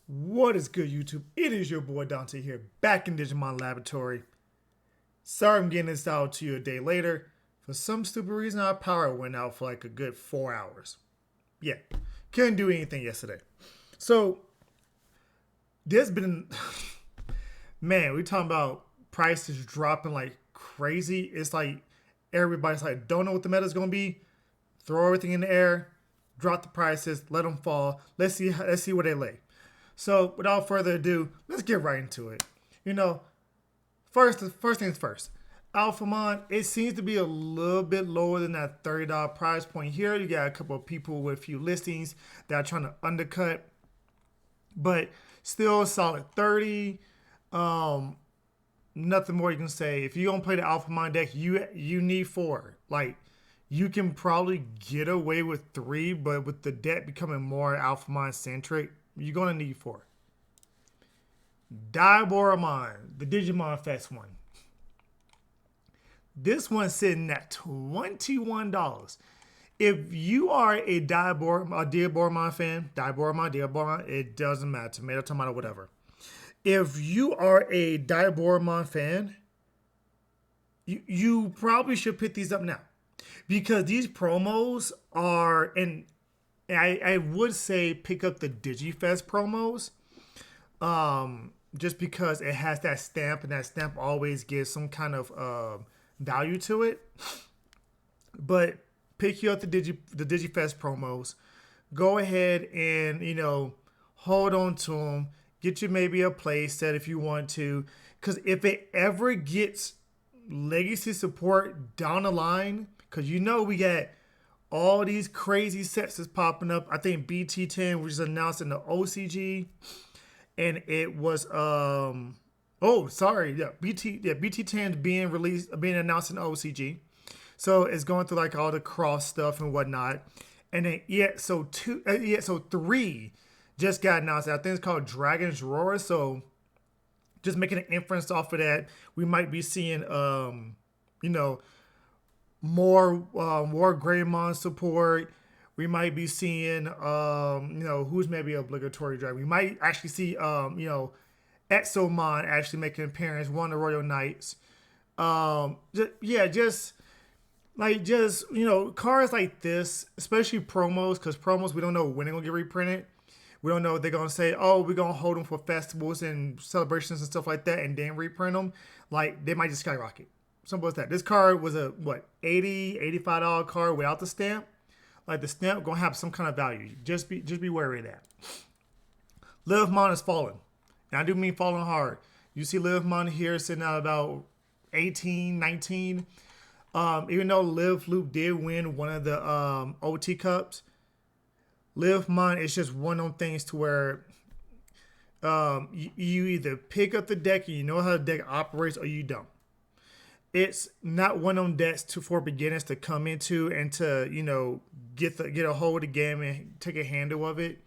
What is good, YouTube? It is your boy Dante here, back in Digimon Laboratory. Sorry I'm getting this out to you a day later. For some stupid reason, our power went out for like a good 4 hours. Yeah, couldn't do anything yesterday. So, there's been, man, we talking about prices dropping like crazy. It's like everybody's like, don't know what the meta is gonna be. Throw everything in the air, drop the prices, let them fall. Let's see where they lay. So, without further ado, let's get right into it. You know, first things first. Alphamon, it seems to be a little bit lower than that $30 price point here. You got a couple of people with a few listings that are trying to undercut, but still a solid 30. Um, Nothing more you can say. If you don't play the Alphamon deck, you need four. Like you can probably get away with three, but with the deck becoming more Alphamon centric, you're gonna need four. Diaboromon, the Digimon Fest one. This one's sitting at $21. If you are a Diaboromon fan, Diaboromon, it doesn't matter. Tomato, whatever. If you are a Diaboromon fan, you probably should pick these up now. Because these promos are, and I would say pick up the DigiFest promos. Just because it has that stamp, and that stamp always gives some kind of value to it. But pick you up the DigiFest promos. Go ahead and hold on to them. Get you maybe a play set if you want to, because if it ever gets legacy support down the line, because we got all these crazy sets that's popping up. I think BT10 was announced in the OCG, and it was BT10 being announced in the OCG. So it's going through like all the cross stuff and whatnot. And then so three just got announced. I think it's called Dragon's Roar. So just making an inference off of that, we might be seeing more Greymon support. We might be seeing who's maybe obligatory dragon. We might actually see Exomon actually making an appearance, one of the Royal Knights. Cards like this, especially promos, because promos we don't know when they're gonna get reprinted. We don't know if they're gonna say, oh, we're gonna hold them for festivals and celebrations and stuff like that, and then reprint them. Like they might just skyrocket. Simple as that. This card was a $80, $85 card without the stamp. Like the stamp gonna have some kind of value. Just be wary of that. Livemon is falling. And I do mean falling hard. You see Livemon here sitting at about 18, 19. Even though Live Loop did win one of the OT Cups, Livemon is just one of those things to where you either pick up the deck and you know how the deck operates, or you don't. It's not one of them decks for beginners to come into and to get a hold of the game and take a handle of it.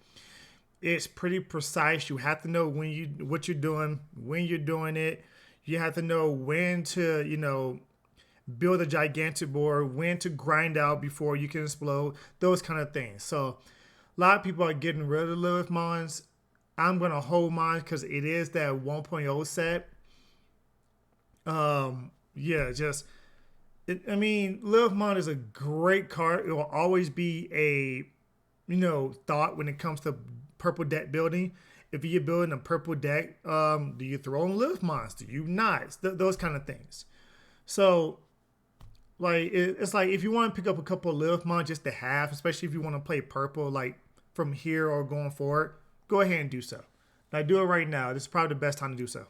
It's pretty precise. You have to know what you're doing, when you're doing it. You have to know when to build a gigantic board, when to grind out before you can explode, those kind of things. So a lot of people are getting rid of Lilith Mons. I'm going to hold mine because it is that 1.0 set. Lilith Mon is a great card. It will always be a, thought when it comes to purple deck building. If you're building a purple deck, do you throw in Lilith Mons? Do you not? Those kind of things. So, it's like if you want to pick up a couple of Lilith Mons just to have, especially if you want to play purple, like from here or going forward, go ahead and do so. Now, do it right now. This is probably the best time to do so.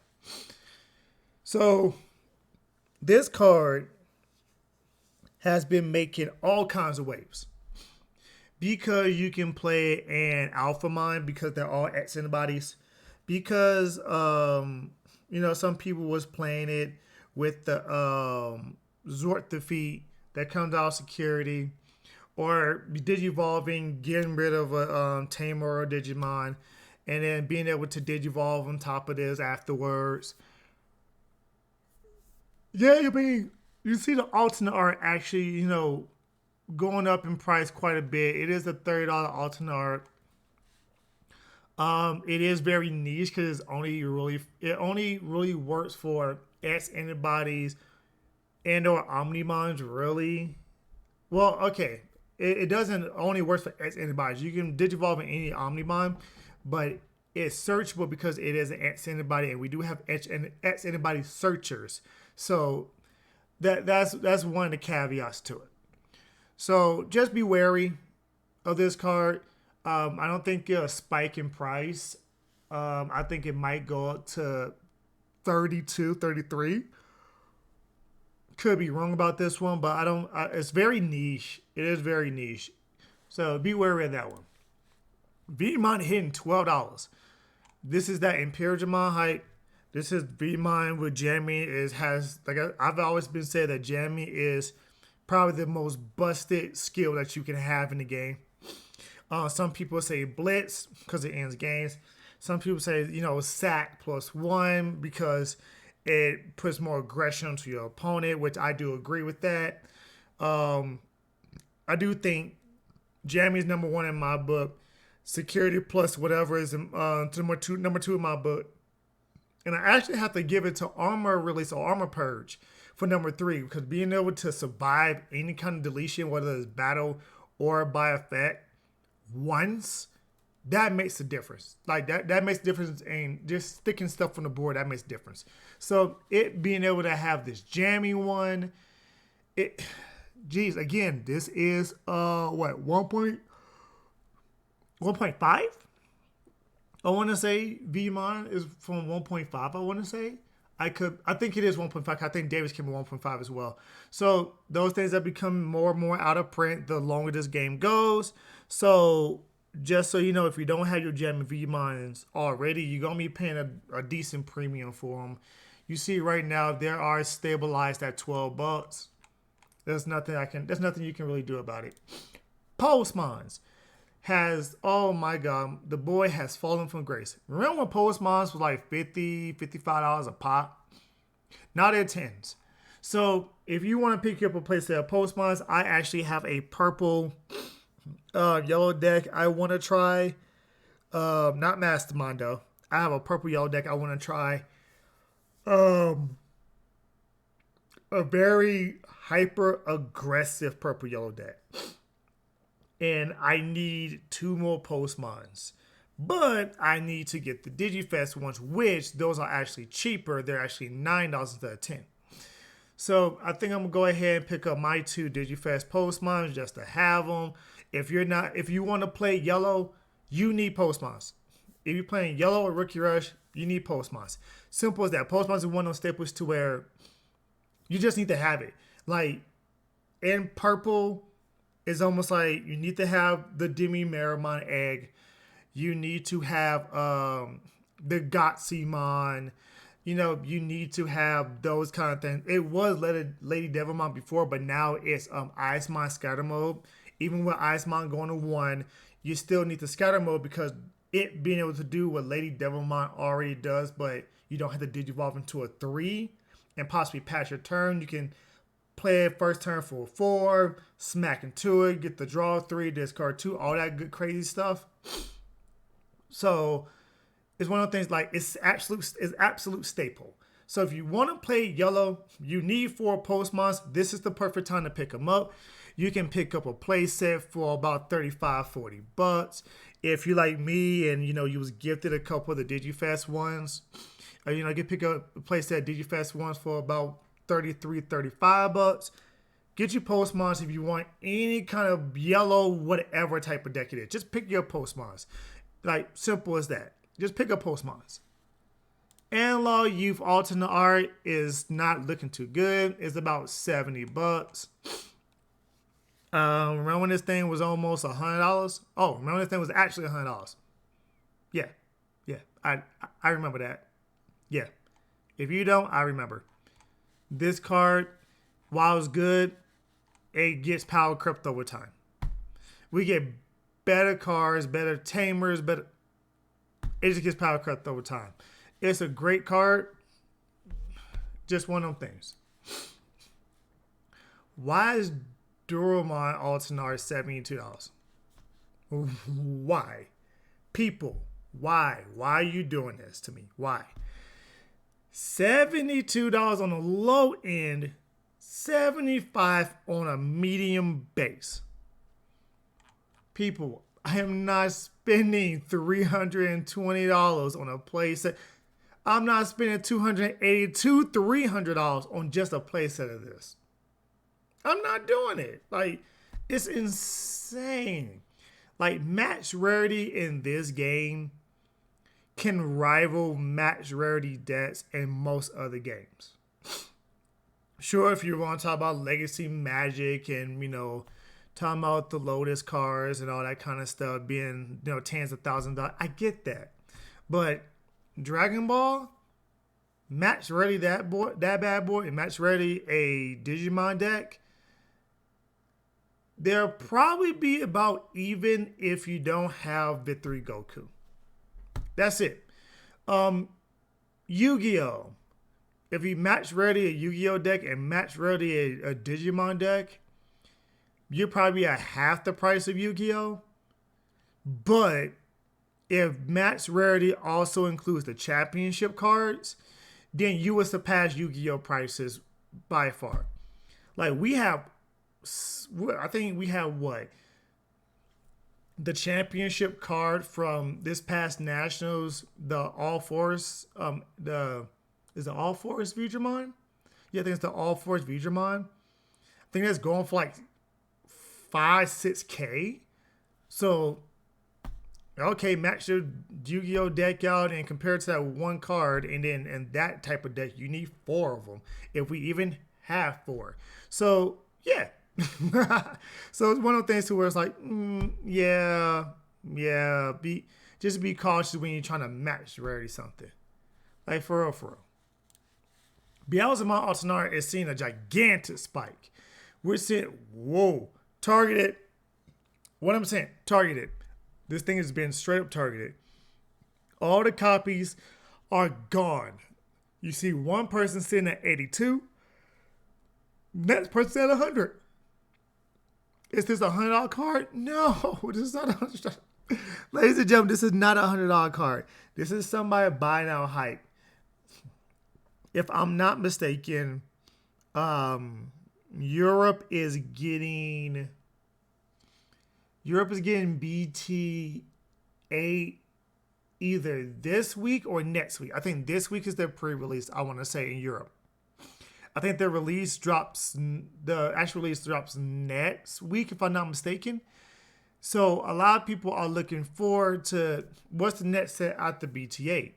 So, this card has been making all kinds of waves because you can play an Alphamon because they're all X antibodies. Because some people was playing it with the Zort defeat that comes out of security, or digivolving, getting rid of a Tamer or Digimon, and then being able to digivolve on top of this afterwards. Yeah, you see the alternate art actually, going up in price quite a bit. It is a $30 alternate art. It is very niche because it only really works for X antibodies and or Omnimons really. Well, okay. It doesn't only work for X antibodies. You can digivolve in any Omnimon, but it's searchable because it is an X antibody, and we do have X antibody searchers. So that's one of the caveats to it. So just be wary of this card. I don't think it'll spike in price. I think it might go up to 32, 33. Could be wrong about this one, but I don't. It's very niche. It is very niche. So be wary of that one. Veedmon hitting $12. This is that Imperial hype. This is Veedmon with jamming. I've always been said that jamming is probably the most busted skill that you can have in the game. Some people say blitz because it ends games. Some people say, sack +1 because it puts more aggression to your opponent, which I do agree with that. I do think jamming is number one in my book. Security plus whatever is number two in my book. And I actually have to give it to Armor Release or Armor Purge for number 3 because being able to survive any kind of deletion, whether it's battle or by effect, once, that makes a difference. Like that makes a difference, and just sticking stuff on the board, that makes a difference. So it being able to have this jammy one, again, this is 1.5. I want to say Veedmon is from 1.5. I want to say I think it is 1.5. I think Davis came with 1.5 as well. So those things have become more and more out of print the longer this game goes. So just so you know, if you don't have your gem Veedmons already, you're gonna be paying a decent premium for them. You see right now they are stabilized at $12. There's nothing you can really do about it. Postmons has, oh my god, the boy has fallen from grace. Remember when Postmons was like $50, $55 a pop? Now they're 10s. So if you want to pick up a playset of Postmons, I actually have a purple yellow deck I want to try. Not Mastermind though. I have a purple yellow deck I want to try. A very hyper aggressive purple yellow deck. And I need 2 more Postmons. But I need to get the Digifest ones, which those are actually cheaper. They're actually $9 instead of 10. So I think I'm gonna go ahead and pick up my 2 Digifest Postmons just to have them. If you want to play yellow, you need Postmons. If you're playing yellow or Rookie Rush, you need Postmons. Simple as that. Postmons is one of those staples to where you just need to have it. Like in purple, it's almost like you need to have the Demi Marimon egg. You need to have the Gotsumon. You need to have those kind of things. It was Lady Devilmon before, but now it's Icemon Scatter Mode. Even with Icemon going to 1, you still need the Scatter Mode because it being able to do what Lady Devilmon already does, but you don't have to Digivolve into a 3 and possibly pass your turn. You can play it first turn for 4, smack into it, get the draw 3, discard 2, all that good crazy stuff. So it's one of the things like it's absolute staple. So if you want to play yellow, you need 4 Postmons. This is the perfect time to pick them up. You can pick up a playset for about $35-$40. If you like me and you was gifted a couple of the Digifest ones, you can pick up a playset Digifest ones for about $33-$35. Get your Postmons if you want any kind of yellow whatever type of deck it is. Just pick your Postmons. Like simple as that. Just pick up Postmons. Analog Youth alternate art is not looking too good. It's about $70. Remember when this thing was almost $100? Oh, remember this thing was actually $100? Yeah, I remember that. Yeah, if you don't, I remember. This card, while it's good, it gets power crept over time. We get better cards, better tamers, better. It just gets power crept over time. It's a great card. Just one of them things. Why is Duromon Alternate $72? Why? People, Why? Why are you doing this to me? Why? $72 on the low end, 75 on a medium base. People, I am not spending $320 on a playset. I'm not spending $280 to $300 on just a playset of this. I'm not doing it. Like, it's insane. Like, match rarity in this game can rival match rarity decks in most other games. Sure, if you want to talk about Legacy Magic and, talking about the Lotus cards and all that kind of stuff being, tens of thousands of dollars, I get that. But Dragon Ball, match ready that bad boy, and match ready a Digimon deck, they'll probably be about even if you don't have Victory Goku. That's it. Yu-Gi-Oh! If you match ready a Yu-Gi-Oh! Deck and match ready a Digimon deck, you're probably at half the price of Yu-Gi-Oh! But if match rarity also includes the championship cards, then you will surpass Yu-Gi-Oh! Prices by far. Like, I think we have what? The championship card from this past Nationals, the All Force, is it All Force Veedramon? Yeah, I think it's the All Force Veedramon. I think that's going for like 5-6K. So, okay, match your Yu-Gi-Oh! Deck out and compare it to that one card, and that type of deck, you need 4 of them, if we even have 4. So, yeah. So it's one of those things to where it's like, just be cautious when you're trying to match rarity something. Like, for real. Beelzemon Altanar is seeing a gigantic spike. We're seeing, targeted. What I'm saying, targeted. This thing has been straight up targeted. All the copies are gone. You see one person sitting at 82. Next person at 100. Is this a $100 card? No, this is not a $100. Ladies and gentlemen, this is not a $100 card. This is somebody buying out hype. If I'm not mistaken, Europe is getting BT8 either this week or next week. I think this week is their pre-release, I want to say, in Europe. I think the actual release drops next week, if I'm not mistaken. So a lot of people are looking forward to what's the next set after BT8.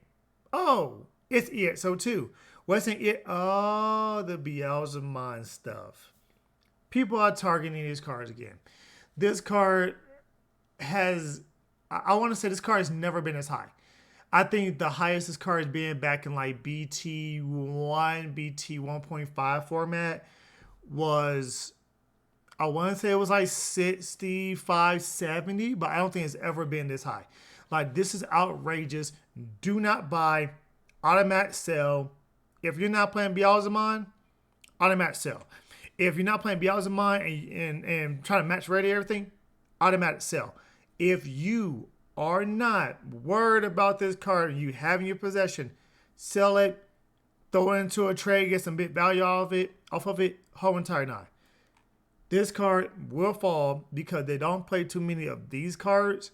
Oh, it's EXO2. Wasn't it? Oh, the Beelzemon stuff. People are targeting these cards again. This card I want to say this card has never been as high. I think the highest this card has been back in like BT1, BT 1.5 format was, I want to say it was like 65, 70, but I don't think it's ever been this high. Like, this is outrageous. Do not buy. Automatic sell. If you're not playing Beelzemon, automatic sell. If you're not playing Beelzemon and trying to match ready everything, automatic sell. If you are not worried about this card and you have in your possession, sell it, throw it into a trade, get some big value off of it, whole entire nine. This card will fall because they don't play too many of these cards.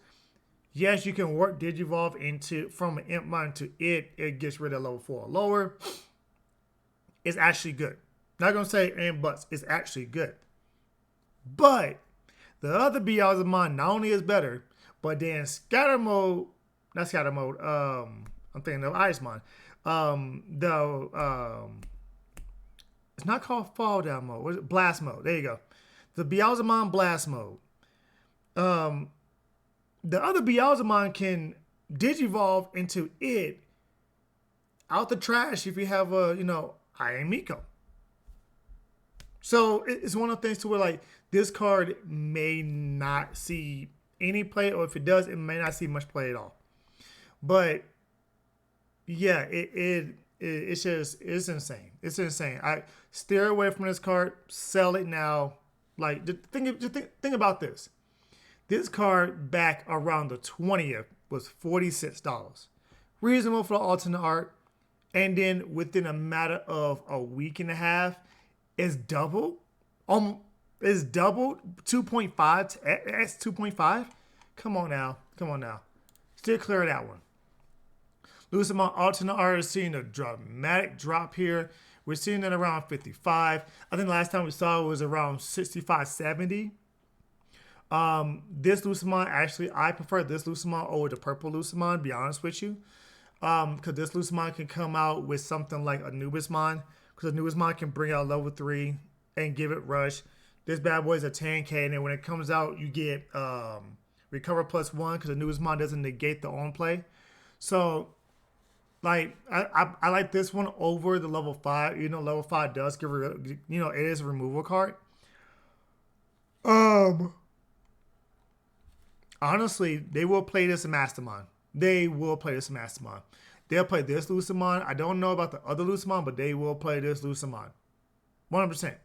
Yes, you can work Digivolve from an Impmon to it gets rid of level 4 or lower. It's actually good. Not gonna say and buts, it's actually good. But the other Beelzemon not only is better, but then it's not scatter mode. I'm thinking of Icemon. It's not called fall down mode. What is it? Blast mode. There you go. The Beelzemon blast mode. The other Beelzemon can digivolve into it out the trash if you have I Am Miko. So it's one of the things to where like this card may not see any play, or if it does, it may not see much play at all. But yeah, it's insane. It's insane. I steer away from this card. Sell it now. Like, think about this. This card back around the 20th was $46. Reasonable for the alternate art. And then within a matter of a week and a half, it's doubled. It's doubled 2.5 to X 2.5. Come on now. Still clear that one. Lucemon alternate art is seeing a dramatic drop here. We're seeing it around 55. I think the last time we saw it was around 65, 70. This Lucemon, actually, I prefer this Lucemon over the purple Lucemon, to be honest with you. Because this Lucemon can come out with something like Anubismon. Because Anubismon can bring out level 3 and give it rush. This bad boy is a 10k, and then when it comes out, you get recover +1 because Anubismon doesn't negate the on play. So, like, I like this one over the level 5. You know, level 5 does give, it is a removal card. Honestly, they will play this in Mastermind. They'll play this Lucemon. I don't know about the other Lucemon, but they will play this Lucemon. 100%.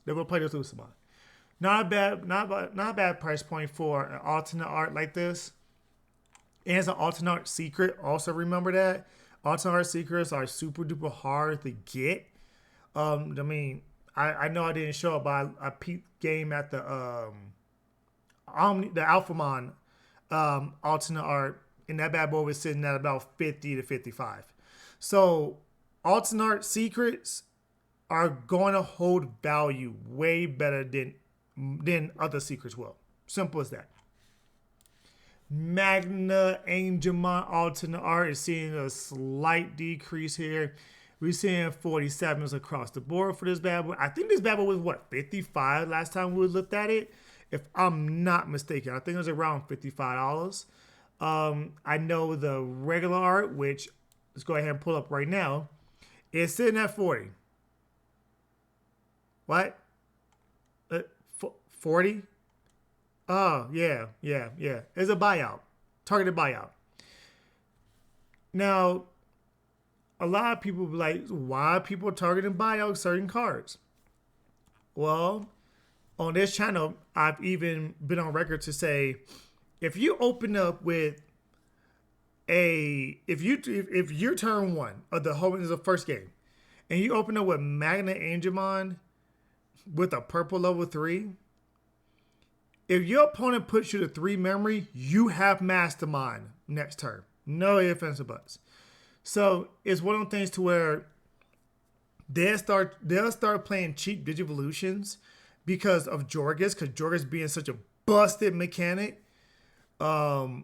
They will play this Lucemon. Not a bad price point for an alternate art like this. And it's an alternate art secret. Also remember that. Alternate art secrets are super duper hard to get. I know I didn't show it, but I peeped game at the Alphamon alternate art, and that bad boy was sitting at about 50 to 55. So alternate art secrets are going to hold value way better than other secrets will. Simple as that. Magna Angemon alternate art is seeing a slight decrease here. We're seeing 47s across the board for this bad boy. I think this bad boy was 55 last time we looked at it, if I'm not mistaken. I think it was around $55. I know the regular art, which let's go ahead and pull up right now, is sitting at 40. What? 40? Oh, yeah. It's a buyout. Targeted buyout. Now, a lot of people be like, why are people targeting buyout certain cards? Well, on this channel, I've even been on record to say, if you open up with if you're turn 1 of the whole is the first game, and you open up with Magna Angemon with a purple level 3, if your opponent puts you to 3 memory, you have Mastermind next turn. No ifs, ands, or buts. So it's one of those things to where they'll start playing cheap Digivolutions because of Jorgus, because Jorgus being such a busted mechanic. I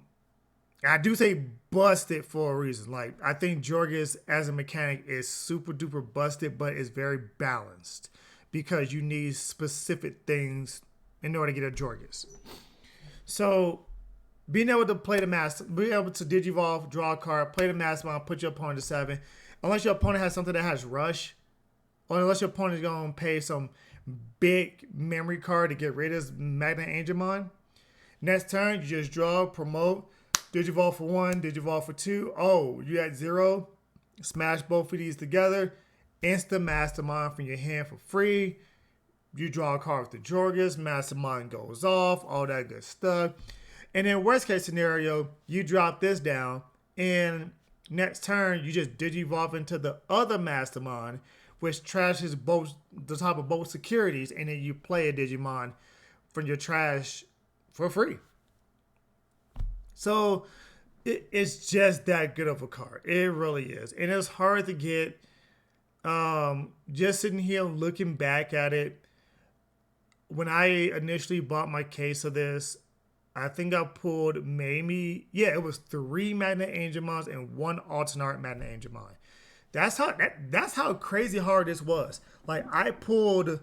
do say busted for a reason. Like, I think Jorgus as a mechanic is super duper busted, but it's very balanced because you need specific things in order to get a Jorgus. So being able to play the master, being able to Digivolve, draw a card, play the Mastermind, put your opponent to 7, unless your opponent has something that has rush, or unless your opponent is going to pay some big memory card to get rid of Magna Angemon. Next turn, you just draw, promote, Digivolve for 1, Digivolve for 2. Oh, you had 0. Smash both of these together. Instant Mastermind from your hand for free. You draw a card with the Jorgus. Mastermind goes off. All that good stuff. And then worst case scenario, you drop this down. And next turn, you just Digivolve into the other Mastermind, which trashes both the top of both securities. And then you play a Digimon from your trash for free. So it's just that good of a card. It really is. And it's hard to get. Just sitting here looking back at it, when I initially bought my case of this, I think I pulled maybe, it was 3 Magna Angemons and 1 alternate art Magna Angemon. That's how crazy hard this was. Like, I pulled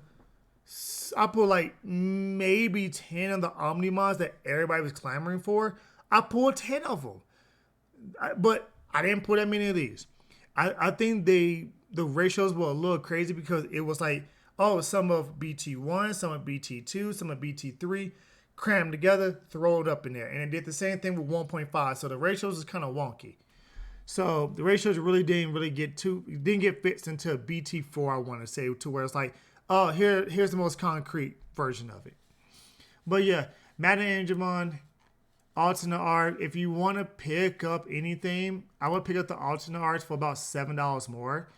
like maybe 10 of the Omnimons that everybody was clamoring for. I pulled 10 of them, but I didn't pull that many of these. I think the ratios were a little crazy because it was like, oh, some of BT1, some of BT2, some of BT3, crammed together, throw it up in there. And it did the same thing with 1.5. So the ratios is kind of wonky. So the ratios didn't get fixed into BT4, I want to say, to where it's like, oh, here's the most concrete version of it. But yeah, Magna Angemon, alternate art. If you want to pick up anything, I would pick up the alternate arts for about $7 more.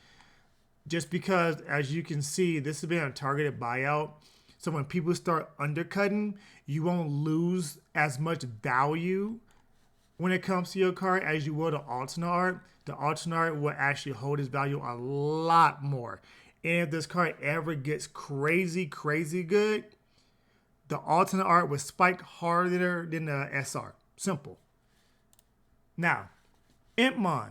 Just because, as you can see, this has been a targeted buyout. So when people start undercutting, you won't lose as much value when it comes to your card as you will the alternate art. The alternate art will actually hold its value a lot more. And if this card ever gets crazy, crazy good, the alternate art will spike harder than the SR. Simple. Now, Impmon.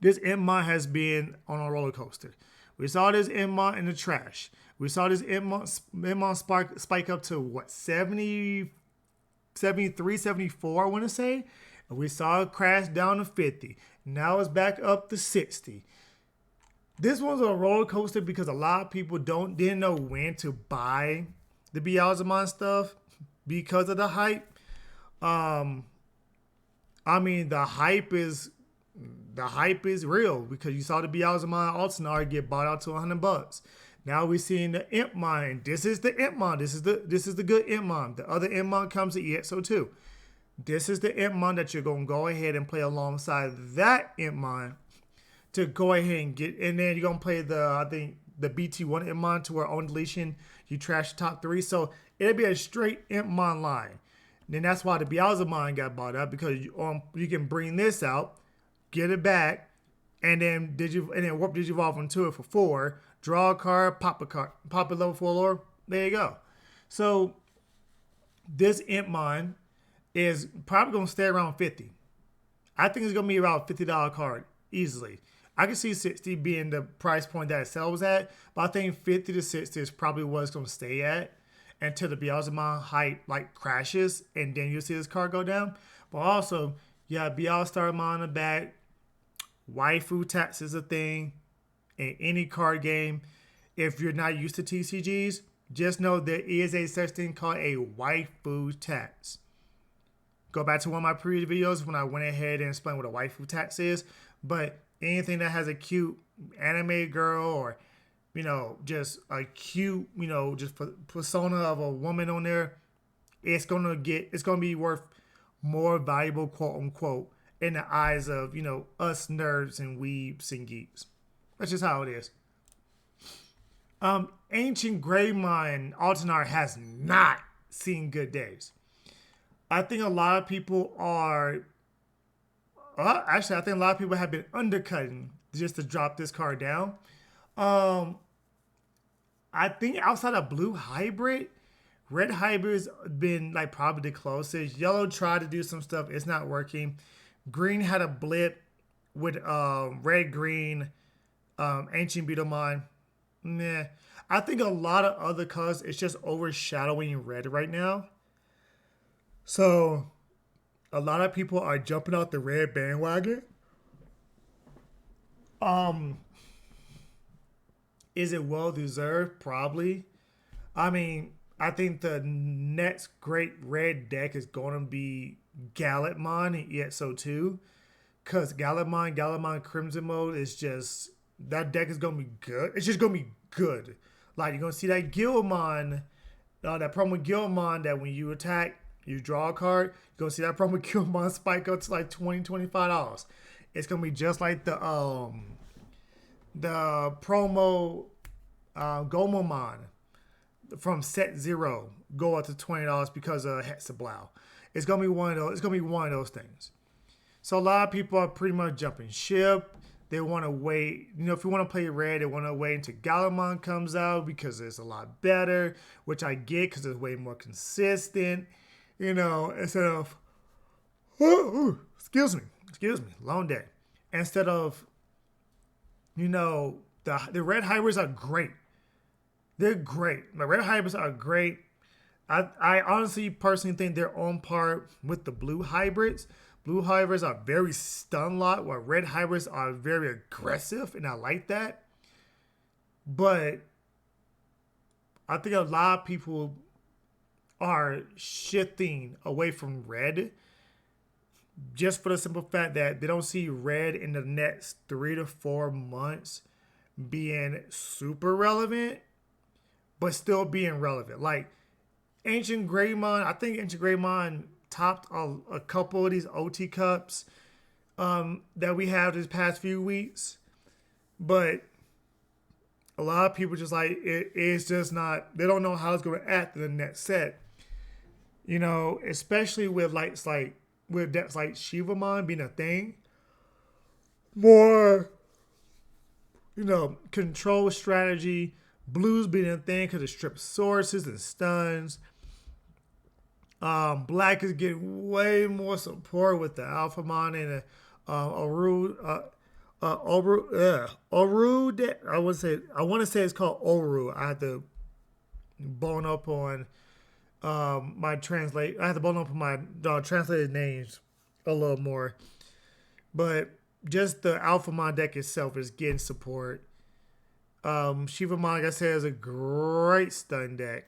This Impmon has been on a roller coaster. We saw this Impmon in the trash. We saw this Impmon spike up to what, 70, 73, 74, I want to say. And we saw it crash down to 50. Now it's back up to 60. This one's a roller coaster because a lot of people didn't know when to buy the Beelzemon stuff because of the hype. I mean, the hype is real because you saw the Beelzemon Alternate get bought out to $100. Now we're seeing the Impmon. This is the Impmon. This is the good Impmon. The other Impmon comes to EXO2. This is the Impmon that you're gonna go ahead and play alongside that Impmon to go ahead and get, and then you're gonna play the BT1 Impmon to where on deletion you trash the top 3. So it'll be a straight Impmon line. And then that's why the Beelzemon got bought up because you can bring this out, get it back, and then warp Digivolve into it for 4. Draw a card, pop a level 4 lore. There you go. So this Impmon is probably gonna stay around 50. I think it's gonna be around $50 card easily. I can see 60 being the price point that it sells at, but I think 50 to 60 is probably what it's gonna stay at until the Beelzemon hype like crashes, and then you'll see this card go down. But also, yeah, Beelzemon in the back. Waifu tax is a thing in any card game. If you're not used to TCGs, just know there is a such thing called a waifu tax. Go back to one of my previous videos when I went ahead and explained what a waifu tax is. But anything that has a cute anime girl or, just a cute, just persona of a woman on there, it's gonna be worth more valuable, quote unquote, in the eyes of, us nerds and weebs and geeks. That's just how it is. Ancient Greymon Altanar has not seen good days. I think a lot of people are... I think a lot of people have been undercutting just to drop this card down. I think outside of Blue Hybrid, Red Hybrid's been like probably the closest. Yellow tried to do some stuff. It's not working. Green had a blip with Red Green, Ancient Beetlemon. Nah. I think a lot of other colors, it's just overshadowing Red right now. So a lot of people are jumping out the Red bandwagon. Is it well deserved? Probably. I mean, I think the next great Red deck is going to be Gallantmon and EXO2. Because Gallantmon Crimson mode is just... That deck is going to be good. It's just going to be good. Like, you're going to see that Guilmon, that promo Guilmon that when you attack, you draw a card. You're going to see that promo Guilmon spike up to like $20, $25. It's going to be just like the promo Gomamon from set 0 go up to $20 because of Hexablow. It's going to be one of those things. So a lot of people are pretty much jumping ship. They want to wait. If you want to play Red, they want to wait until Gallantmon comes out because it's a lot better, which I get because it's way more consistent. Instead of, excuse me, long day. Instead of, the Red Hybrids are great. They're great. The Red Hybrids are great. I honestly, personally think they're on par with the Blue Hybrids. Blue Hybrids are very stun locked, while Red Hybrids are very aggressive, and I like that. But I think a lot of people are shifting away from Red just for the simple fact that they don't see Red in the next 3 to 4 months being super relevant, but still being relevant. Like Ancient Greymon, I think Ancient Greymon topped a couple of these OT cups that we have this past few weeks, but a lot of people just like it's just not. They don't know how it's going to act in the next set. You know, especially with with decks like Shivamon being a thing, more control strategy. Blues being a thing because it strips sources and stuns. Black is getting way more support with the Alphamon and Oru. Oru. I want to say it's called Oru. I had to bone up on my translate. I had to bone up on my translated names a little more, but just the Alphamon deck itself is getting support. Shivamon, like I said, is a great stun deck.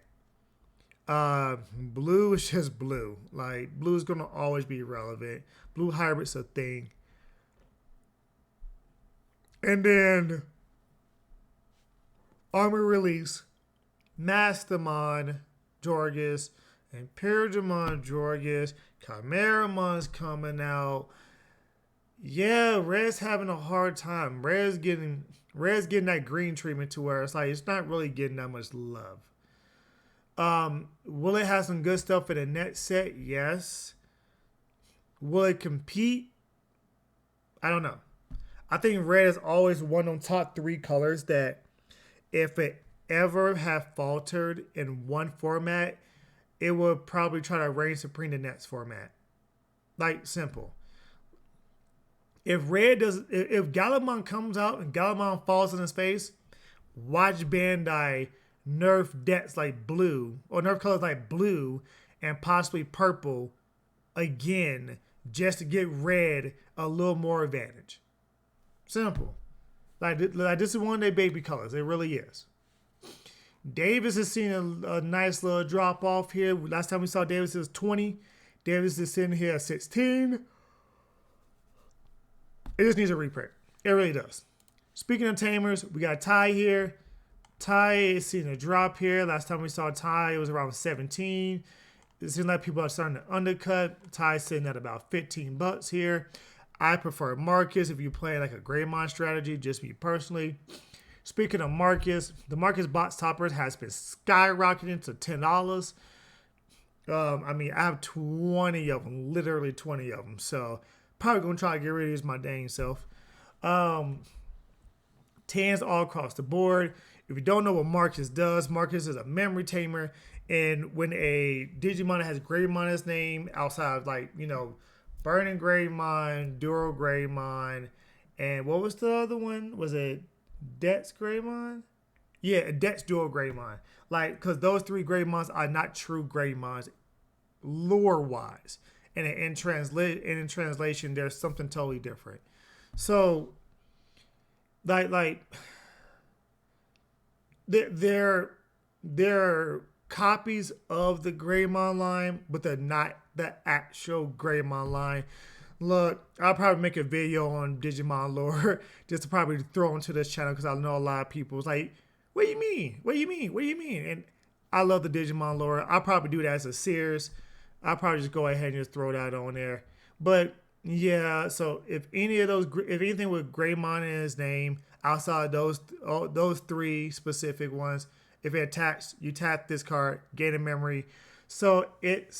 Blue is just blue. Like, blue is gonna always be relevant. Blue hybrid's a thing. And then Armor Release, Mastermon Jorgus, Imperialmon Jorgus, Chimeramon's coming out. Yeah, Red's having a hard time. Red's getting that green treatment to where it's like it's not really getting that much love. Will it have some good stuff in the next set? Yes. Will it compete? I don't know. I think red is always one of the top 3 colors that if it ever have faltered in one format, it would probably try to reign supreme the next format. Like, simple. If Galamon comes out and Galamon falls in his face, watch Bandai nerf decks like blue or nerf colors like blue and possibly purple again just to get red a little more advantage. Simple. Like this is one of their baby colors. It really is. Davis has seen a nice little drop off here. Last time we saw Davis was 20. Davis is sitting here at 16. It just needs a reprint. It really does. Speaking of tamers, we got Ty here. Ty is seeing a drop here. Last time we saw Ty, it was around 17. It seems like people are starting to undercut. Ty's sitting at about $15 here. I prefer Marcus if you play like a Greymon strategy, just me personally. Speaking of Marcus, the Marcus box topper has been skyrocketing to $10. I mean, I have 20 of them, literally 20 of them. So probably gonna try to get rid of these my dang self. 10s all across the board. If you don't know what Marcus does, Marcus is a memory tamer. And when a Digimon has Greymon in his name, outside of Burning Greymon, Duro Greymon, and what was the other one? Was it Dex Greymon? Yeah, Dex Duo Greymon. Because those 3 Greymons are not true Greymons, lore-wise. And in translation, there's something totally different. So, they're copies of the Greymon line, but they're not the actual Greymon line. Look, I'll probably make a video on Digimon lore just to probably throw into this channel because I know a lot of people was like, what do you mean? What do you mean? What do you mean? And I love the Digimon lore. I'll probably do that as a series. I'll probably just go ahead and just throw that on there. But yeah, so if anything with Greymon in his name, outside those 3 specific ones, if it attacks, you tap this card, gain a memory. So it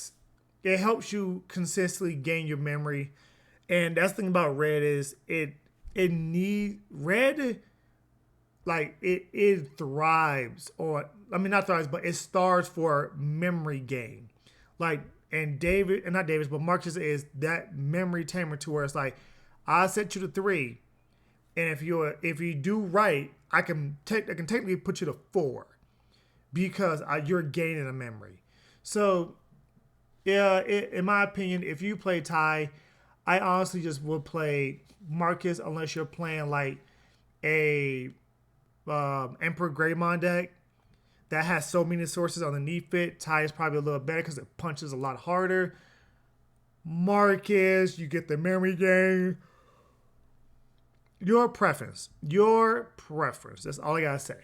helps you consistently gain your memory. And that's the thing about red is it thrives on, I mean not thrives, but it starves for memory gain. But Marcus is that memory tamer to where it's like, I set you to 3, and if you do right, I can technically put you to 4 because you're gaining a memory. So yeah, in my opinion, if you play Ty, I honestly just would play Marcus unless you're playing like a Emperor Greymon deck that has so many sources underneath it. Ty is probably a little better because it punches a lot harder. Marcus, you get the memory gain. Your preference. That's all I gotta say.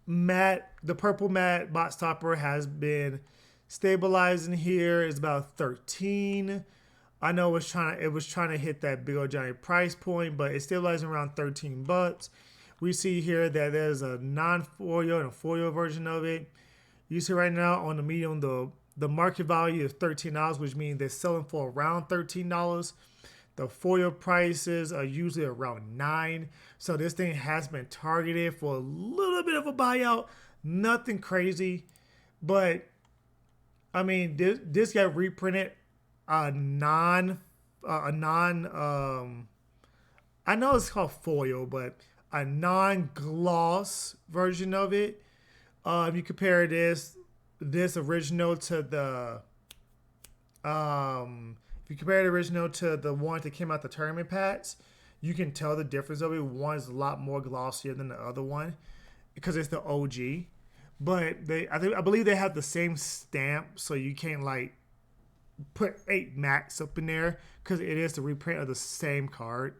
The purple matte box topper has been Stabilizing here is about 13. I know it was trying to hit that big old giant price point, but it's stabilizing around 13 bucks. We see here that there's a non-foil and a foil version of it. You see right now on the medium, the market value is $13, which means they're selling for around $13. The foil prices are usually around 9. So this thing has been targeted for a little bit of a buyout. Nothing crazy. But I mean, this got reprinted a non I know it's called foil, but a non-gloss version of it. If you compare this original to the if you compare the original to the one that came out the tournament packs, you can tell the difference of it. One is a lot more glossier than the other one because it's the OG. But I believe they have the same stamp, so you can't like put 8 max up in there because it is the reprint of the same card.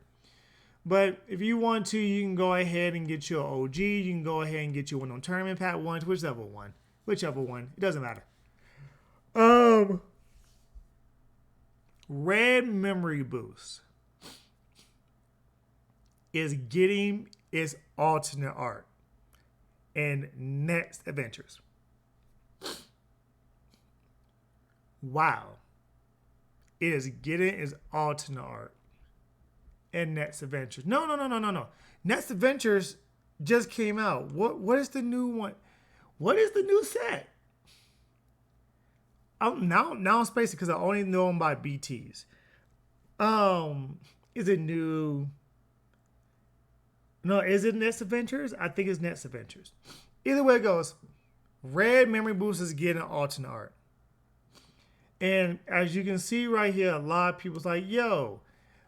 But if you want to, you can go ahead and get your OG. You can go ahead and get you one on tournament pack ones, whichever one. It doesn't matter. Red Memory Boost is getting its alternate art in Next Adventures. Wow. It is getting its alternate art in Next Adventures. No. Next Adventures just came out. What is the new one? What is the new set? Now I'm spacing because I only know them by BTs. Is it new? No, is it Next Adventures? I think it's Next Adventures. Either way it goes, Red Memory Boost is getting alternate art. And as you can see right here, a lot of people's like, yo,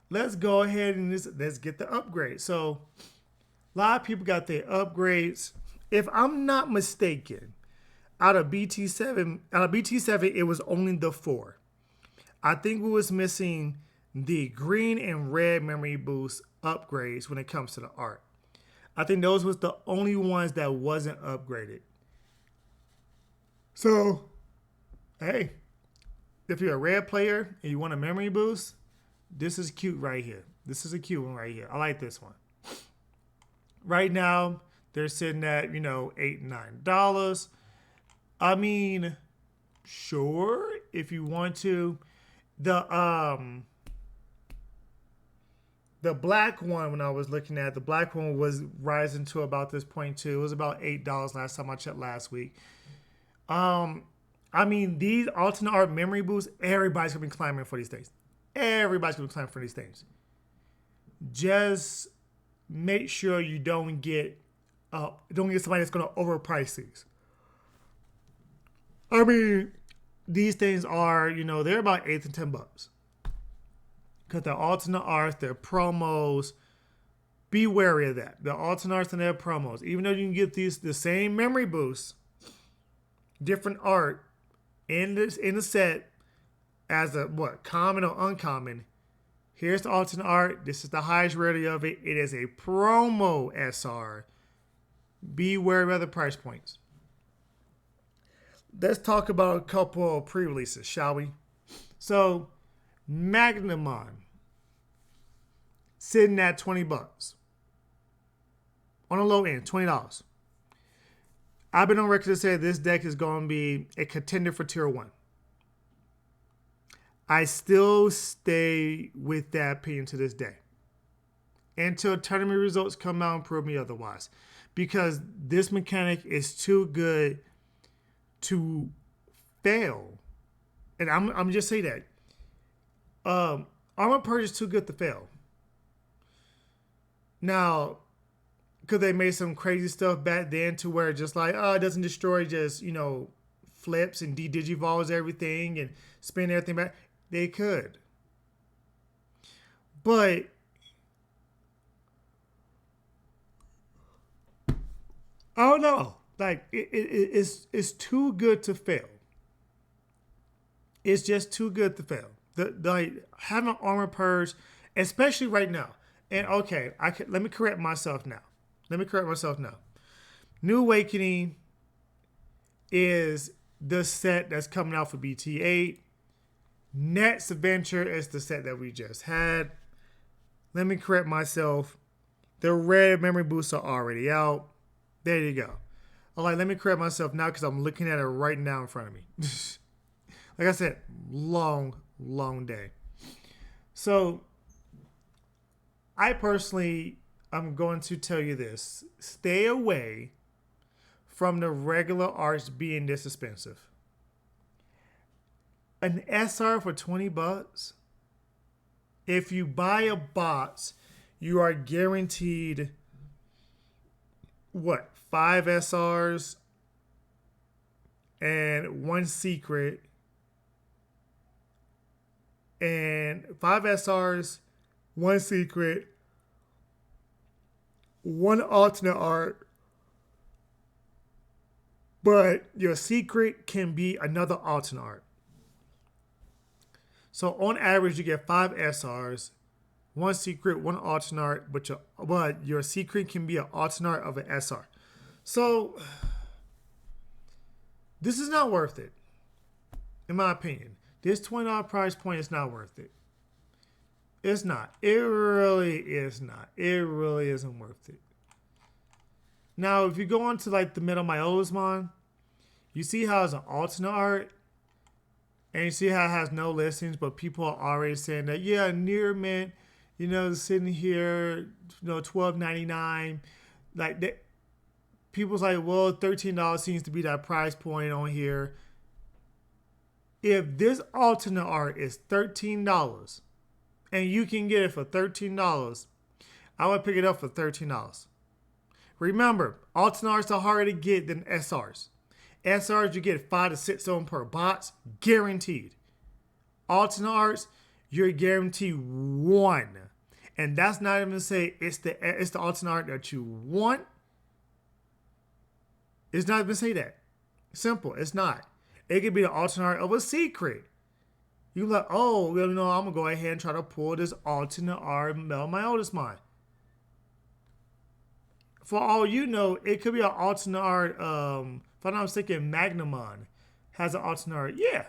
let's go ahead and let's get the upgrade. So a lot of people got their upgrades. If I'm not mistaken, out of BT7, it was only the 4. I think we was missing the green and red memory boost upgrades when it comes to the art. I think those was the only ones that wasn't upgraded. So, hey, if you're a red player and you want a memory boost, this is cute right here. This is a cute one right here. I like this one. Right now, they're sitting at, $8, $9. I mean, sure, if you want to. The black one, when I was looking at, the black one was rising to about this point too. It was about $8 last time I checked last week. I mean, these alternate art memory boosts, everybody's gonna be climbing for these things. Everybody's gonna be climbing for these things. Just make sure you don't get somebody that's gonna overprice these. I mean, these things are, they're about $8 to $10. Because they're alternate arts, they're promos. Be wary of that. The alternate arts and their promos. Even though you can get the same memory boosts, different art in the set as common or uncommon. Here's the alternate art. This is the highest rarity of it. It is a promo SR. Be wary of the price points. Let's talk about a couple of pre-releases, shall we? So, Magnamon, sitting at $20. On the low end, $20. I've been on record to say this deck is going to be a contender for Tier 1. I still stay with that opinion to this day. Until tournament results come out and prove me otherwise. Because this mechanic is too good to fail. And I'm just saying that. Armor Purge is too good to fail. Now, could they made some crazy stuff back then to where just like, it doesn't destroy, just, flips and de-digivolves everything and spin everything back? They could. But I don't know. Like, it's too good to fail. It's just too good to fail. Having Armor Purge, especially right now. And okay, let me correct myself now. New Awakening is the set that's coming out for BT8. Next Adventure is the set that we just had. Let me correct myself. The red memory boosts are already out. There you go. All right, let me correct myself now because I'm looking at it right now in front of me. Like I said, long day. So, I personally, I'm going to tell you this. Stay away from the regular arts being this expensive. An SR for $20. If you buy a box, you are guaranteed what? 5 SRs and 1 secret. And 5 SRs, 1 secret, 1 alternate art. But your secret can be another alternate art. So on average, you get 5 SRs, 1 secret, 1 alternate art, but your secret can be an alternate art of an SR. So this is not worth it, in my opinion. This $20 price point is not worth it. It's not. It really is not. It really isn't worth it. Now, if you go on to like the Metal Myotismon, you see how it's an alternate art, and you see how it has no listings, but people are already saying that, yeah, near mint, sitting here, $12.99. Like that, people's like, well, $13 seems to be that price point on here. If this alternate art is $13 and you can get it for $13, I would pick it up for $13. Remember, alternate arts are harder to get than SRs. SRs, you get 5 to 6 of them per box, guaranteed. Alternate arts, you're guaranteed 1. And that's not even to say it's the alternate art that you want. It's not even say that. Simple, it's not. It could be the alternate art of a secret. You're like, oh, I'm going to go ahead and try to pull this alternate art Metal Myotismon. For all you know, it could be an alternate art, if I'm not mistaken, Magnamon has an alternate art. Yeah.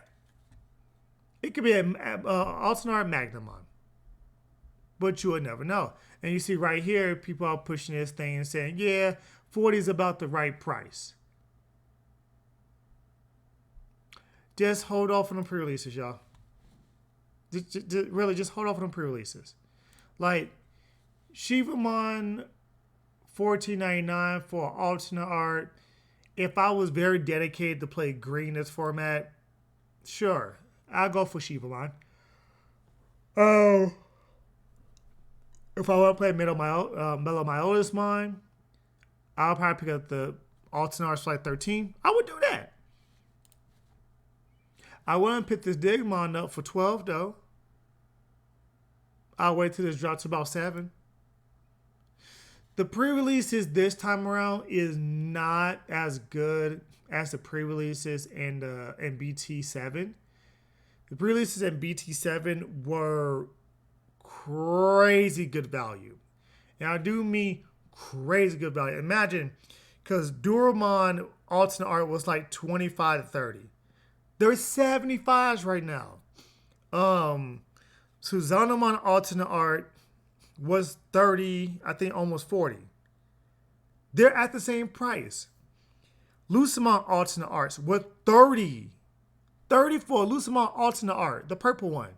It could be an alternate art Magnamon. But you would never know. And you see right here, people are pushing this thing and saying, yeah, 40 is about the right price. Just hold off on the pre-releases, y'all. Really, just hold off on the pre-releases. Like, Shivamon, $14.99 for alternate art. If I was very dedicated to play green this format, sure, I'll go for Shivamon. If I want to play Metal Myotismon, I'll probably pick up the alternate art for like $13. I would do that. I wouldn't pick this Digimon up for $12 though. I'll wait till this drops to about $7. The pre-releases this time around is not as good as the pre-releases in BT7. The pre-releases in BT7 were crazy good value. And I do mean crazy good value. Imagine, because Duromon alternate art was like 25 to 30. There's 75s right now. Suzanomon alternate art was 30, I think almost 40. They're at the same price. Lucemon alternate arts were 30. 30 for Lucemon alternate art, the purple one.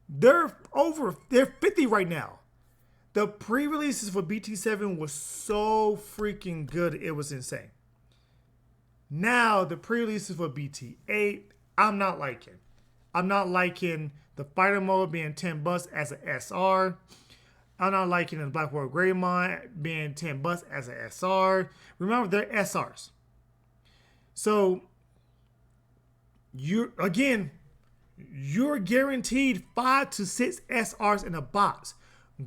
They're 50 right now. The pre-releases for BT7 was so freaking good, it was insane. Now, the pre-releases for BT8, I'm not liking. I'm not liking the fighter mode being $10 as an SR. I'm not liking the Black World Greymon being $10 as an SR. Remember, they're SRs. So, you're guaranteed 5 to 6 SRs in a box.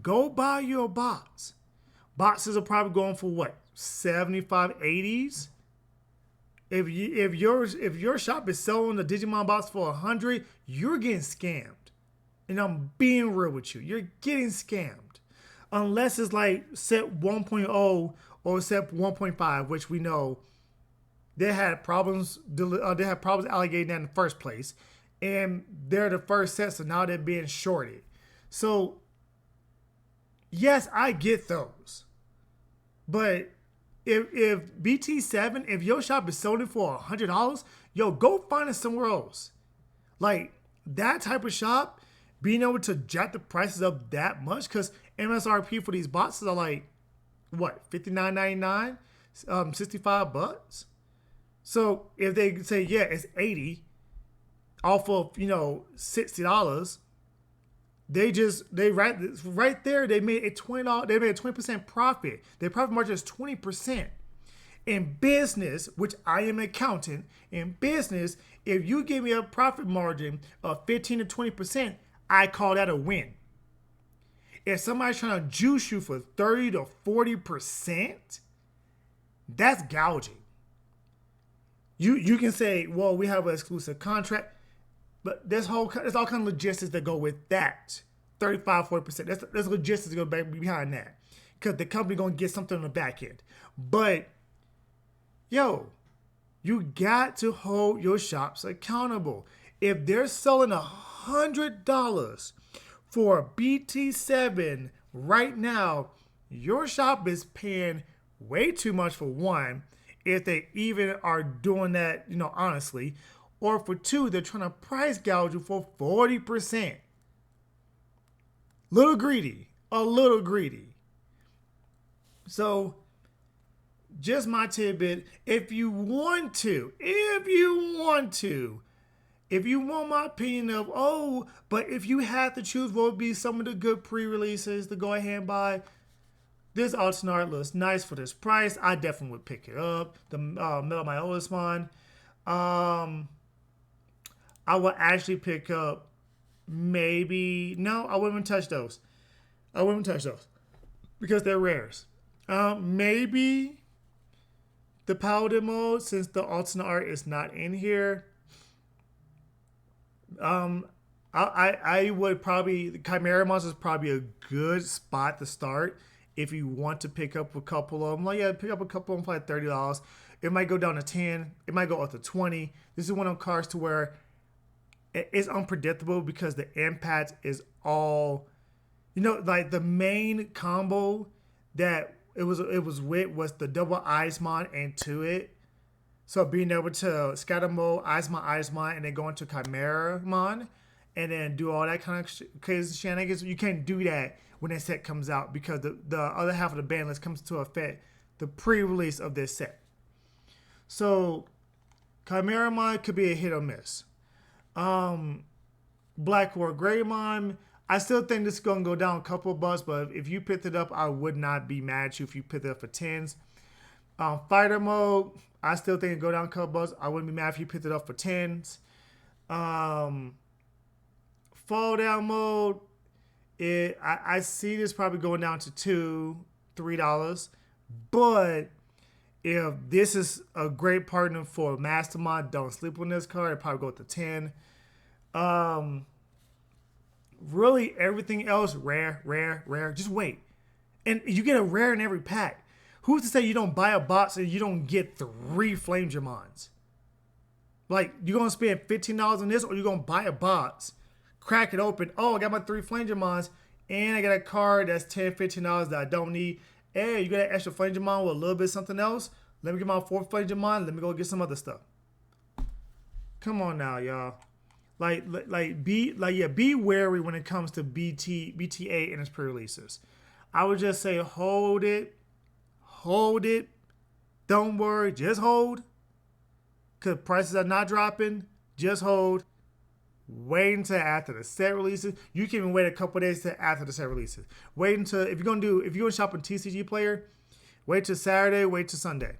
Go buy your box. Boxes are probably going for what? 75, 80s? If your shop is selling the Digimon box for 100, you're getting scammed. And I'm being real with you. You're getting scammed. Unless it's like set 1.0 or set 1.5, which we know they had problems. They had problems allocating that in the first place, and they're the first set, so now they're being shorted. So yes, I get those, but if BT7, if your shop is selling for $100, yo, go find it somewhere else. Like that type of shop, being able to jack the prices up that much, because MSRP for these boxes are like what, $59.99, $65. So if they say yeah, it's 80 off of $60, they right there they made a $20, they made a 20% profit. Their profit margin is 20%. In business, which I am an accountant, in business, if you give me a profit margin of 15 to 20%, I call that a win. If somebody's trying to juice you for 30 to 40%, that's gouging. You can say, well, we have an exclusive contract, but there's all kind of logistics that go with that. 35, 40%. There's logistics that go behind that. Because the company going to get something on the back end. But, yo, you got to hold your shops accountable. If they're selling $100 for a BT7 right now, your shop is paying way too much for one, if they even are doing that, honestly. Or for two, they're trying to price gouge you for 40%. A little greedy. So, just my tidbit, if you want my opinion of, but if you had to choose what would be some of the good pre-releases to go ahead and buy, this alternate art looks nice for this price. I definitely would pick it up. The Metal Myolismon. I would actually pick up no, I wouldn't touch those. Because they're rares. Maybe the Paladin mode, since the alternate art is not in here. I would probably, the Chimera Monster is probably a good spot to start if you want to pick up a couple of them. Like, yeah, pick up a couple of them for like $30. It might go down to 10. It might go up to 20. This is one of those cards to where it's unpredictable because the impact is all, like the main combo that it was with was the double Eismon into it. So being able to scatter mode, Eismon, and then go into Chimeramon, and then do all that kind of crazy shenanigans. You can't do that when that set comes out because the other half of the ban list comes to affect the pre-release of this set. So Chimeramon could be a hit or miss. Black War Greymon, I still think this is going to go down a couple of bucks, but if you picked it up, I would not be mad at you if you picked it up for 10s. Fighter mode, I still think it go down a couple bucks. I wouldn't be mad if you picked it up for 10s. Fall down mode, I see this probably going down to $2-3. But if this is a great partner for Mastermind, don't sleep on this card. It'd probably go to 10. Really, everything else, rare. Just wait. And you get a rare in every pack. Who's to say you don't buy a box and you don't get 3 Flamedramons? Like, you're going to spend $15 on this, or you're going to buy a box, crack it open. Oh, I got my 3 Flamedramons, and I got a card that's $10, $15 that I don't need. Hey, you got an extra Flangedramon with a little bit of something else? Let me get my 4th Flangedramon. Let me go get some other stuff. Come on now, y'all. Be wary when it comes to BTA and its pre-releases. I would just say hold it. Don't worry, just hold. Because prices are not dropping. Just hold. Wait until after the set releases. You can even wait a couple days till after the set releases. Wait until, if you're going to shop on TCG Player, wait till Saturday, wait till Sunday.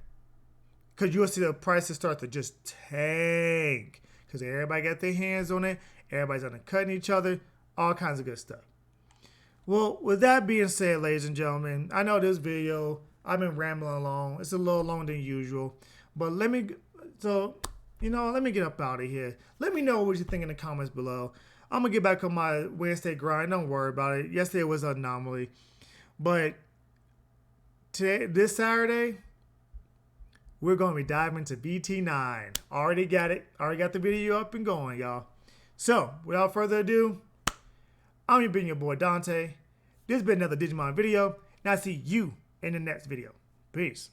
Because you'll see the prices start to just tank. Because everybody got their hands on it. Everybody's undercutting each other. All kinds of good stuff. Well, with that being said, ladies and gentlemen, I know this video, I've been rambling along. It's a little longer than usual. But let me get up out of here. Let me know what you think in the comments below. I'm going to get back on my Wednesday grind. Don't worry about it. Yesterday was an anomaly. But this Saturday, we're going to be diving into BT9. Already got it. Already got the video up and going, y'all. So, without further ado, I'm your boy Dante. This has been another Digimon video, and I'll see you in the next video. Peace.